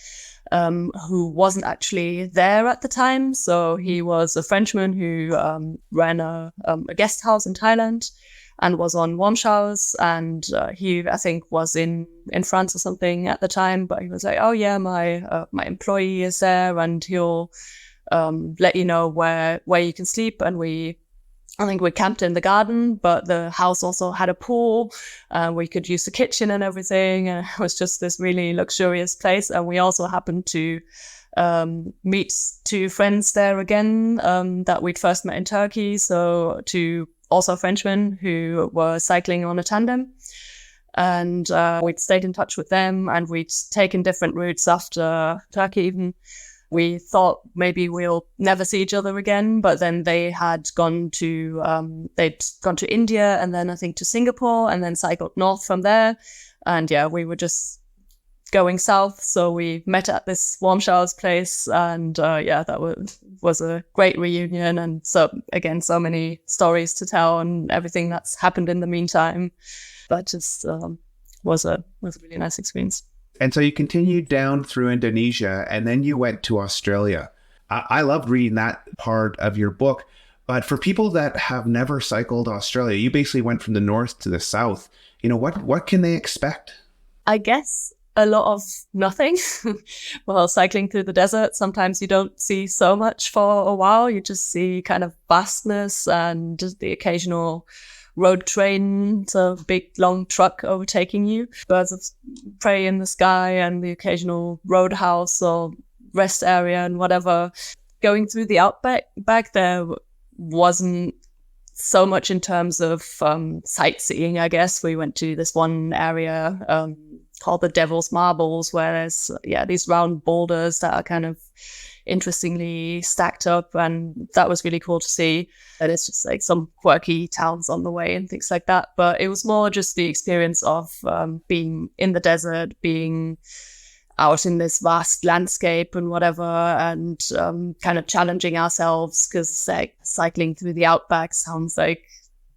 who wasn't actually there at the time. So he was a Frenchman who ran a guest house in Thailand and was on warm showers. And he, I think, was in France or something at the time. But he was like, oh yeah, my employee is there and he'll let you know where you can sleep. And I think we camped in the garden, but the house also had a pool. We could use the kitchen and everything. And it was just this really luxurious place. And we also happened to meet two friends there again that we'd first met in Turkey. So two also Frenchmen who were cycling on a tandem. And we'd stayed in touch with them, and we'd taken different routes after Turkey even. We thought maybe we'll never see each other again, but then they had gone to India, and then I think to Singapore, and then cycled north from there. And yeah, we were just going south. So we met at this warm showers place, and that was a great reunion. And so again, so many stories to tell and everything that's happened in the meantime. But just was a really nice experience. And so you continued down through Indonesia, and then you went to Australia. I loved reading that part of your book. But for people that have never cycled Australia, you basically went from the north to the south. What can they expect? I guess a lot of nothing while cycling through the desert. Sometimes you don't see so much for a while. You just see kind of vastness and just the occasional road train, so big long truck overtaking you, birds of prey in the sky, and the occasional roadhouse or rest area and whatever. Going through the outback back there wasn't so much in terms of sightseeing, I guess. We went to this one area called the Devil's Marbles, where there's these round boulders that are kind of interestingly stacked up, and that was really cool to see. And it's just like some quirky towns on the way and things like that. But it was more just the experience of being in the desert, being out in this vast landscape and whatever, and kind of challenging ourselves, because like cycling through the outback sounds like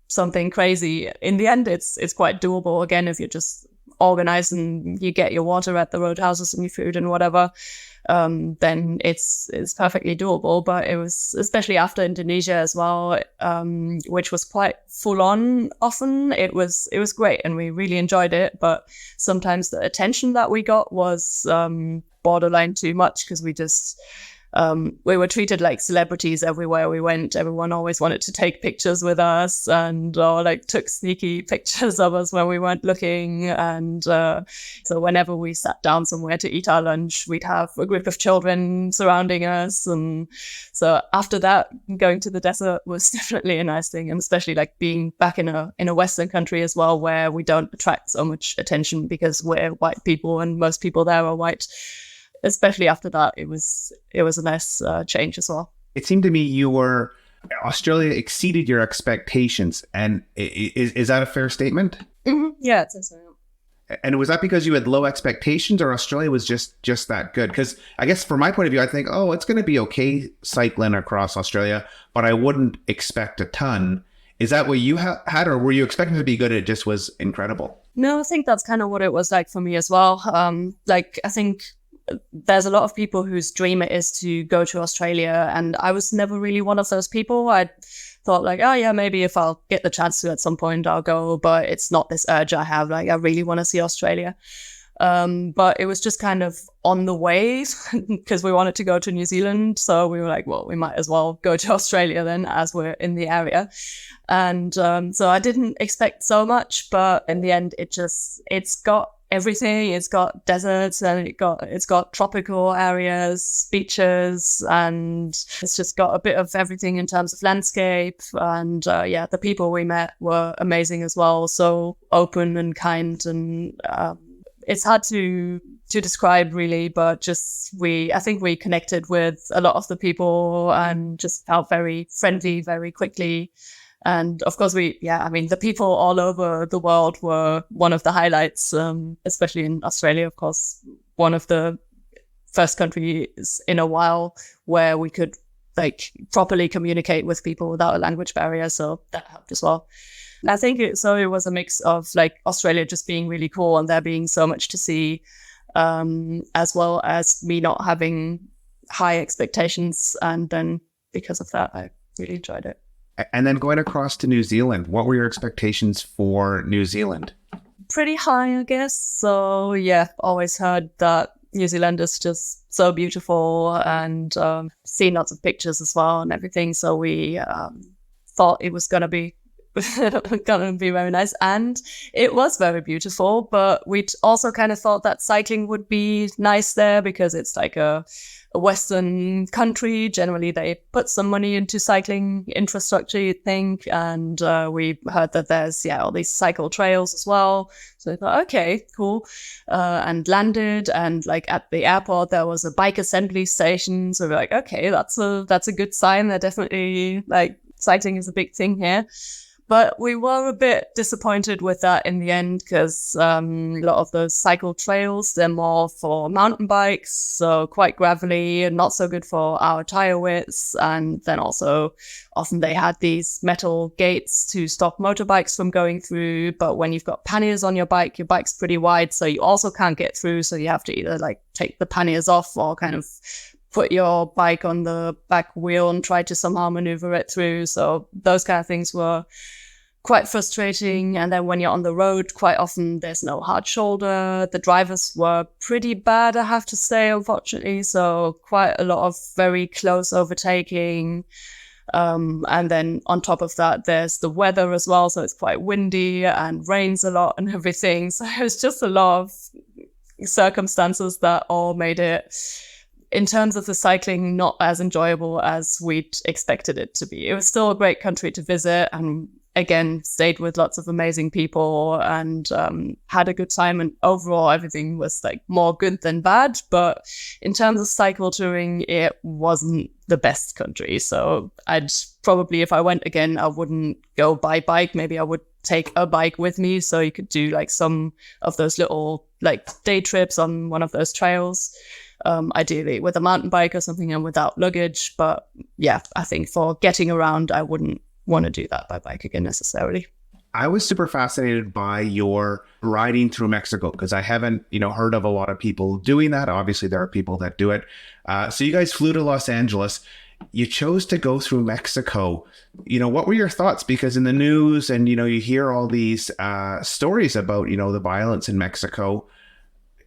something crazy. In the end, it's quite doable. Again, if you're just organized and you get your water at the roadhouses and your food and whatever, then it's perfectly doable. But it was, especially after Indonesia as well, which was quite full on often, it was great and we really enjoyed it. But sometimes the attention that we got was borderline too much, because we were treated like celebrities everywhere we went. Everyone always wanted to take pictures with us, and like took sneaky pictures of us when we weren't looking. And so whenever we sat down somewhere to eat our lunch, we'd have a group of children surrounding us. And so after that, going to the desert was definitely a nice thing, and especially like being back in a Western country as well, where we don't attract so much attention because we're white people and most people there are white. Especially after that, it was a nice change as well. It seemed to me Australia exceeded your expectations. And is that a fair statement? Mm-hmm. Yeah, it's so. And was that because you had low expectations, or Australia was just that good? Because I guess from my point of view, I think, it's going to be okay cycling across Australia, but I wouldn't expect a ton. Is that what you had, or were you expecting it to be good? It just was incredible. No, I think that's kind of what it was like for me as well. I think there's a lot of people whose dream it is to go to Australia, and I was never really one of those people. I thought like, maybe if I'll get the chance to at some point, I'll go, but it's not this urge I have. Like, I really want to see Australia. But it was just kind of on the way, because we wanted to go to New Zealand. So we were like, well, we might as well go to Australia then, as we're in the area. And so I didn't expect so much, but in the end, it's got everything. It's got deserts, and it's got tropical areas, beaches, and it's just got a bit of everything in terms of landscape. And the people we met were amazing as well. So open and kind, and it's hard to describe really, but I think we connected with a lot of the people and just felt very friendly very quickly. And of course the people all over the world were one of the highlights, especially in Australia, of course, one of the first countries in a while where we could like properly communicate with people without a language barrier. So that helped as well. I think it was a mix of like Australia just being really cool and there being so much to see, as well as me not having high expectations. And then because of that, I really enjoyed it. And then going across to New Zealand, what were your expectations for New Zealand? Pretty high, I guess. So always heard that New Zealand is just so beautiful, and seen lots of pictures as well and everything. So we thought it was going to be very nice, and it was very beautiful. But we'd also kind of thought that cycling would be nice there, because it's like a Western country. Generally, they put some money into cycling infrastructure, you'd think. And we heard that there's all these cycle trails as well. So I thought, okay, cool. And landed, and like at the airport there was a bike assembly station. So we're like, okay, that's a good sign. They're definitely like cycling is a big thing here. But we were a bit disappointed with that in the end, because a lot of those cycle trails, they're more for mountain bikes, so quite gravelly and not so good for our tire widths. And then also often they had these metal gates to stop motorbikes from going through. But when you've got panniers on your bike's pretty wide, so you also can't get through. So you have to either like take the panniers off or kind of put your bike on the back wheel and try to somehow maneuver it through. So those kind of things were quite frustrating. And then when you're on the road, quite often there's no hard shoulder. The drivers were pretty bad, I have to say, unfortunately. So quite a lot of very close overtaking. And then on top of that, there's the weather as well. So it's quite windy and rains a lot and everything. So it was just a lot of circumstances that all made it, in terms of the cycling, not as enjoyable as we'd expected it to be. It was still a great country to visit, and again, stayed with lots of amazing people and had a good time. And overall, everything was like more good than bad. But in terms of cycle touring, it wasn't the best country. So I'd probably, if I went again, I wouldn't go by bike. Maybe I would take a bike with me, so you could do like some of those little like day trips on one of those trails. Ideally with a mountain bike or something and without luggage. But yeah, I think for getting around, I wouldn't want to do that by bike again necessarily. I was super fascinated by your riding through Mexico, because I haven't, heard of a lot of people doing that. Obviously, there are people that do it. So you guys flew to Los Angeles. You chose to go through Mexico. What were your thoughts? Because in the news and, you hear all these stories about, the violence in Mexico.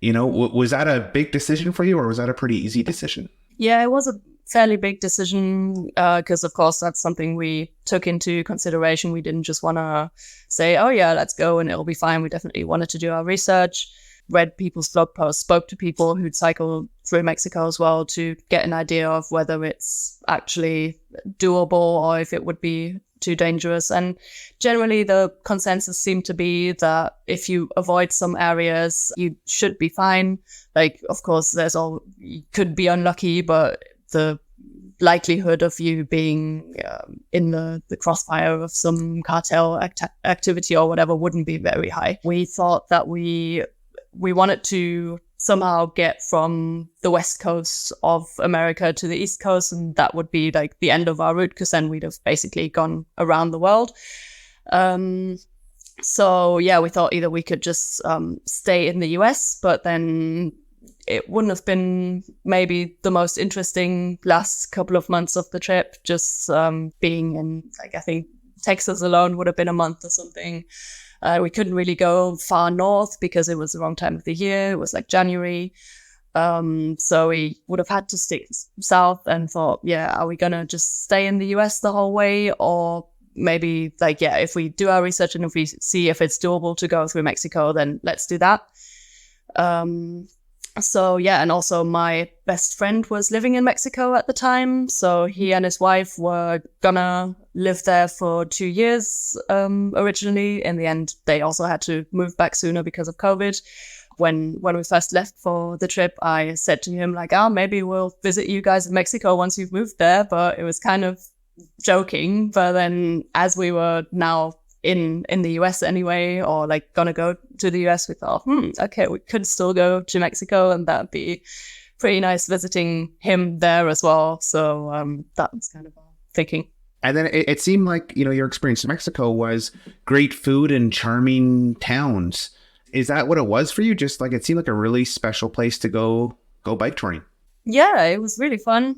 Was that a big decision for you, or was that a pretty easy decision? Yeah, it was a fairly big decision because, of course, that's something we took into consideration. We didn't just want to say, oh, yeah, let's go and it'll be fine. We definitely wanted to do our research, read people's blog posts, spoke to people who'd cycled through Mexico as well to get an idea of whether it's actually doable or if it would be too dangerous. And generally the consensus seemed to be that if you avoid some areas, you should be fine. Like, of course, you could be unlucky, but the likelihood of you being in the crossfire of some cartel activity or whatever wouldn't be very high. We thought that we wanted to somehow get from the west coast of America to the east coast, and that would be like the end of our route, because then we'd have basically gone around the world. So yeah, we thought either we could just stay in the US, but then it wouldn't have been maybe the most interesting last couple of months of the trip, just being in, like, I think Texas alone would have been a month or something. We couldn't really go far north because it was the wrong time of the year. It was like January. So we would have had to stick south, and thought, yeah, are we going to just stay in the US the whole way? Or maybe like, yeah, if we do our research and if we see if it's doable to go through Mexico, then let's do that. So yeah, and also my best friend was living in Mexico at the time. So he and his wife were gonna live there for 2 years originally. In the end, they also had to move back sooner because of COVID. When we first left for the trip, I said to him, like, oh, maybe we'll visit you guys in Mexico once you've moved there. But it was kind of joking. But then as we were now in the US anyway, or like gonna go to the US, we thought, okay, we could still go to Mexico, and that'd be pretty nice visiting him there as well. So that was kind of our thinking. And then it seemed like, your experience in Mexico was great food and charming towns. Is that what it was for you? Just like, it seemed like a really special place to go bike touring. Yeah, it was really fun.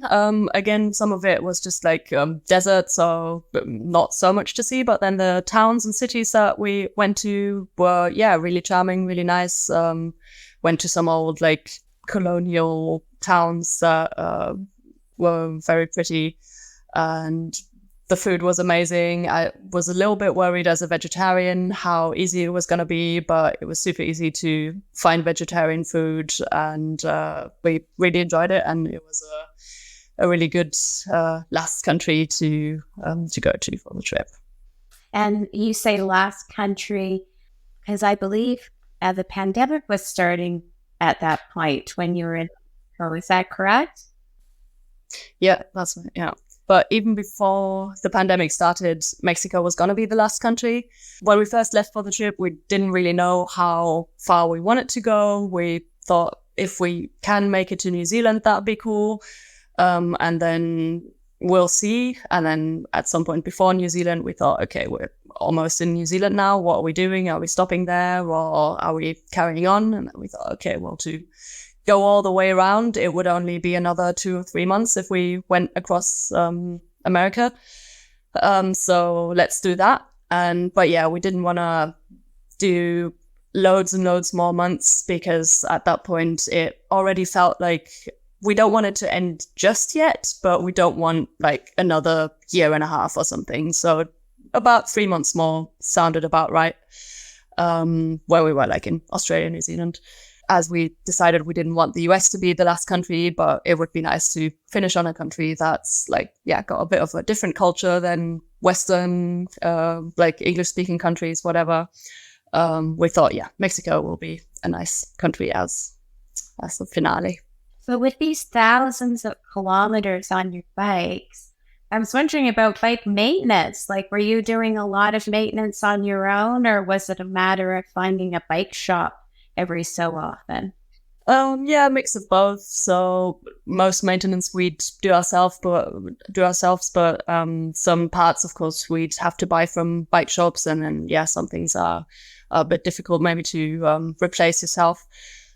Again, some of it was just like desert, so not so much to see. But then the towns and cities that we went to were, yeah, really charming, really nice. Went to some old like colonial towns that were very pretty, and the food was amazing. I was a little bit worried as a vegetarian how easy it was going to be, but it was super easy to find vegetarian food, and we really enjoyed it. And it was a really good last country to go to for the trip. And you say last country because I believe the pandemic was starting at that point when you were in. Is that correct? Yeah, that's right. Yeah. But even before the pandemic started, Mexico was going to be the last country. When we first left for the trip, we didn't really know how far we wanted to go. We thought if we can make it to New Zealand, that'd be cool. And then we'll see. And then at some point before New Zealand, we thought, okay, we're almost in New Zealand now. What are we doing? Are we stopping there, or are we carrying on? And then we thought, okay, well, to go all the way around, it would only be another 2 or 3 months if we went across America. So let's do that. But yeah, we didn't want to do loads and loads more months, because at that point it already felt like we don't want it to end just yet, but we don't want like another year and a half or something. So about 3 months more sounded about right, where we were like in Australia, New Zealand, as we decided we didn't want the US to be the last country, but it would be nice to finish on a country that's like, yeah, got a bit of a different culture than Western, like English speaking countries, whatever. We thought, yeah, Mexico will be a nice country as the finale. So with these thousands of kilometers on your bikes, I was wondering about bike maintenance. Like, were you doing a lot of maintenance on your own, or was it a matter of finding a bike shop every so often? Yeah, a mix of both. So most maintenance we'd do ourselves, but some parts, of course, we'd have to buy from bike shops, and then yeah, some things are a bit difficult maybe to replace yourself.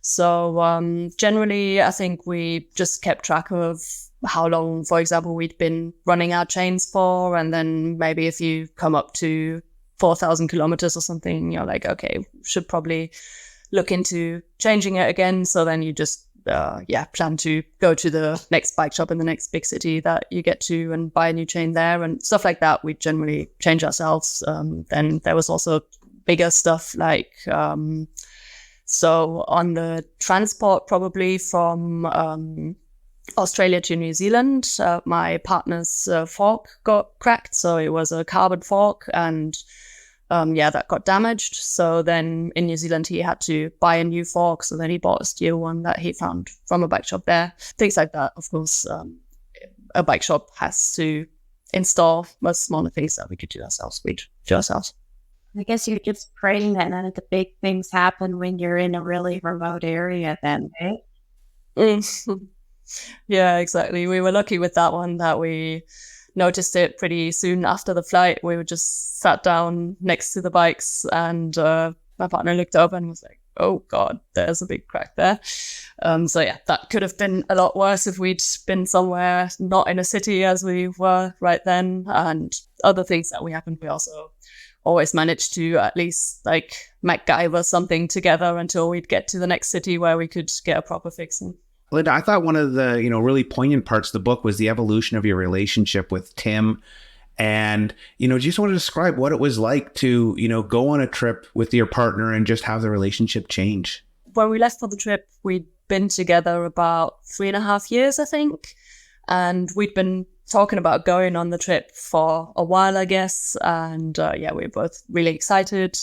So generally, I think we just kept track of how long, for example, we'd been running our chains for, and then maybe if you come up to 4,000 kilometers or something, you're like, okay, should probably look into changing it again. So then you just plan to go to the next bike shop in the next big city that you get to and buy a new chain there and stuff like that. We generally change ourselves. Then there was also bigger stuff like so on the transport, probably from Australia to New Zealand, my partner's fork got cracked. So it was a carbon fork, and that got damaged. So then in New Zealand, he had to buy a new fork. So then he bought a steel one that he found from a bike shop there. Things like that. Of course, a bike shop has to install most smaller things that we could do ourselves. We'd do ourselves. I guess you're just praying that none of the big things happen when you're in a really remote area then, right? Yeah, exactly. We were lucky with that one that we noticed it pretty soon after the flight. We were just sat down next to the bikes, and my partner looked up and was like, oh God, there's a big crack there. So yeah, that could have been a lot worse if we'd been somewhere not in a city as we were right then. And other things that we happened, we also always managed to at least like MacGyver something together until we'd get to the next city where we could get a proper fix in. Linda, I thought one of the, really poignant parts of the book was the evolution of your relationship with Tim. And, just want to describe what it was like to, go on a trip with your partner and just have the relationship change. When we left for the trip, we'd been together about 3.5 years, I think. And we'd been talking about going on the trip for a while, I guess. And we were both really excited.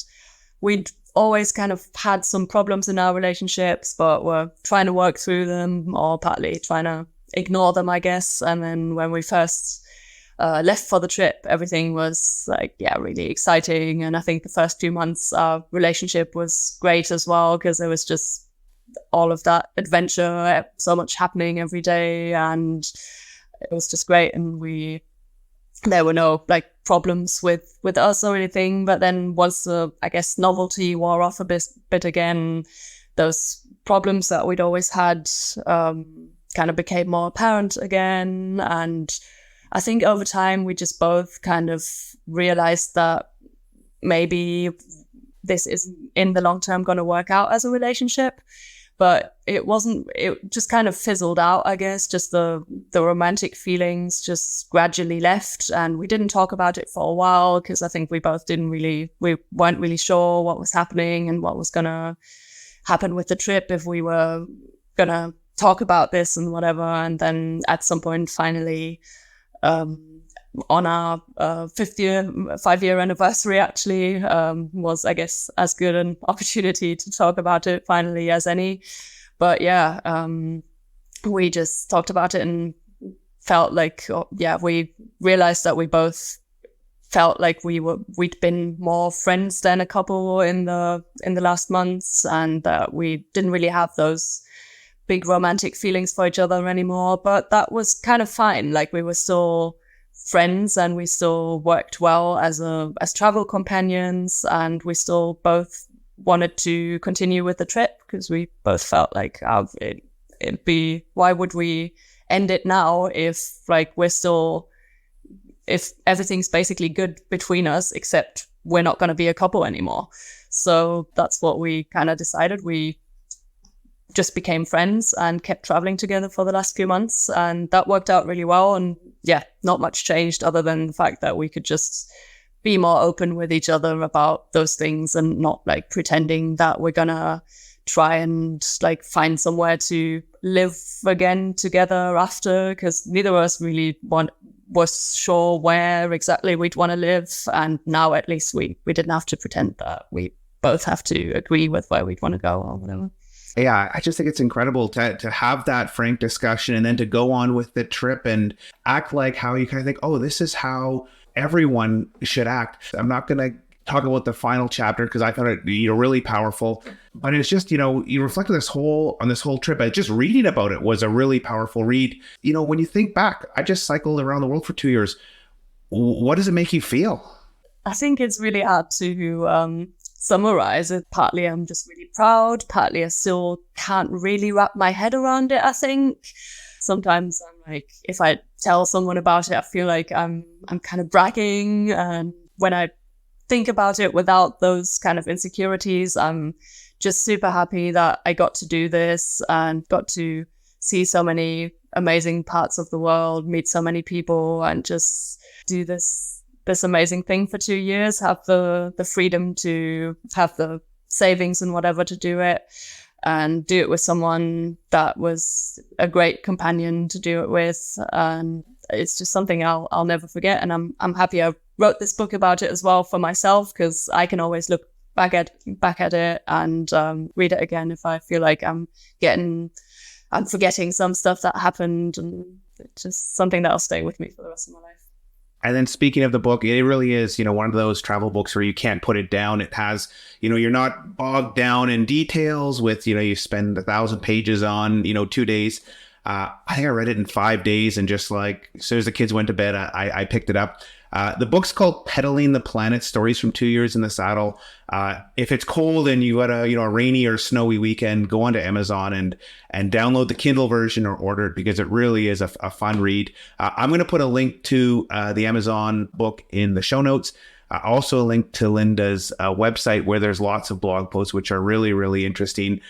We'd always kind of had some problems in our relationships, but we're trying to work through them, or partly trying to ignore them, I guess. And then when we first left for the trip, everything was like, really exciting. And I think the first few months, our relationship was great as well, because there was just all of that adventure, so much happening every day. And it was just great. And there were no like problems with us or anything. But then once the, I guess, novelty wore off a bit again, those problems that we'd always had kind of became more apparent again. And I think over time we just both kind of realized that maybe this isn't in the long term going to work out as a relationship. But it just kind of fizzled out, I guess. Just the romantic feelings just gradually left. And we didn't talk about it for a while because I think we weren't really sure what was happening and what was going to happen with the trip, if we were going to talk about this and whatever. And then at some point, finally, on our 5-year anniversary, actually, was, I guess, as good an opportunity to talk about it finally as any. But we just talked about it and felt like, we realized that we both felt like we'd been more friends than a couple in the last months, and that we didn't really have those big romantic feelings for each other anymore. But that was kind of fine. Like, we were still friends and we still worked well as travel companions, and we still both wanted to continue with the trip because we both felt like it'd be, why would we end it now if like we're still if everything's basically good between us, except we're not going to be a couple anymore. So that's what we kind of decided. We just became friends and kept traveling together for the last few months. And that worked out really well. And yeah, not much changed other than the fact that we could just be more open with each other about those things and not like pretending that we're going to try and like find somewhere to live again together after, because neither of us really was sure where exactly we'd want to live. And now at least we didn't have to pretend that we both have to agree with where we'd want to go or whatever. Yeah, I just think it's incredible to have that frank discussion and then to go on with the trip and act like how you kind of think, oh, this is how everyone should act. I'm not going to talk about the final chapter because I found it really powerful, but it's just, you reflect on this whole trip. Just reading about it was a really powerful read. When you think back, I just cycled around the world for 2 years. What does it make you feel? I think it's really hard to summarize it. Partly I'm just really proud, partly I still can't really wrap my head around it. I think sometimes I'm like, if I tell someone about it, I feel like I'm kind of bragging, and when I think about it without those kind of insecurities, I'm just super happy that I got to do this and got to see so many amazing parts of the world, meet so many people, and just do this amazing thing for 2 years, have the freedom to have the savings and whatever to do it, and do it with someone that was a great companion to do it with. And it's just something I'll never forget. And I'm happy I wrote this book about it as well for myself, because I can always look back at it and read it again if I feel like I'm forgetting some stuff that happened, and it's just something that'll stay with me for the rest of my life. And then speaking of the book, it really is, one of those travel books where you can't put it down. It has, you're not bogged down in details with, you spend 1,000 pages on, 2 days. I think I read it in 5 days, and just like as soon as the kids went to bed, I picked it up. The book's called Pedaling the Planet, Stories from 2 Years in the Saddle. If it's cold and you got a rainy or snowy weekend, go onto Amazon and download the Kindle version or order it, because it really is a fun read. I'm going to put a link to the Amazon book in the show notes. Also a link to Linda's website, where there's lots of blog posts, which are really, really interesting.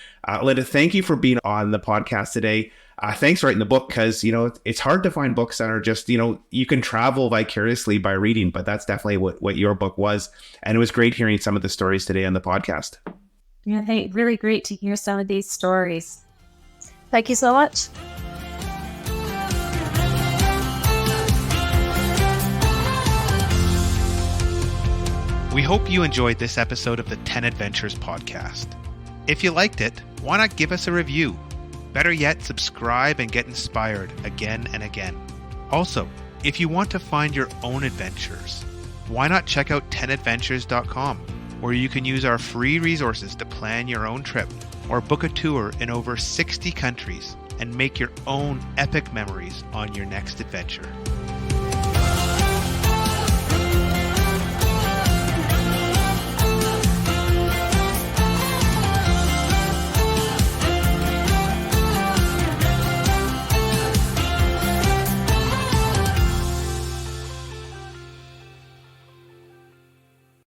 Linda, thank you for being on the podcast today. Thanks for writing the book, because, it's hard to find books that are just, you can travel vicariously by reading, but that's definitely what your book was. And it was great hearing some of the stories today on the podcast. Yeah, hey, really great to hear some of these stories. Thank you so much. We hope you enjoyed this episode of the 10 Adventures podcast. If you liked it, why not give us a review? Better yet, subscribe and get inspired again and again. Also, if you want to find your own adventures, why not check out 10adventures.com, where you can use our free resources to plan your own trip or book a tour in over 60 countries and make your own epic memories on your next adventure.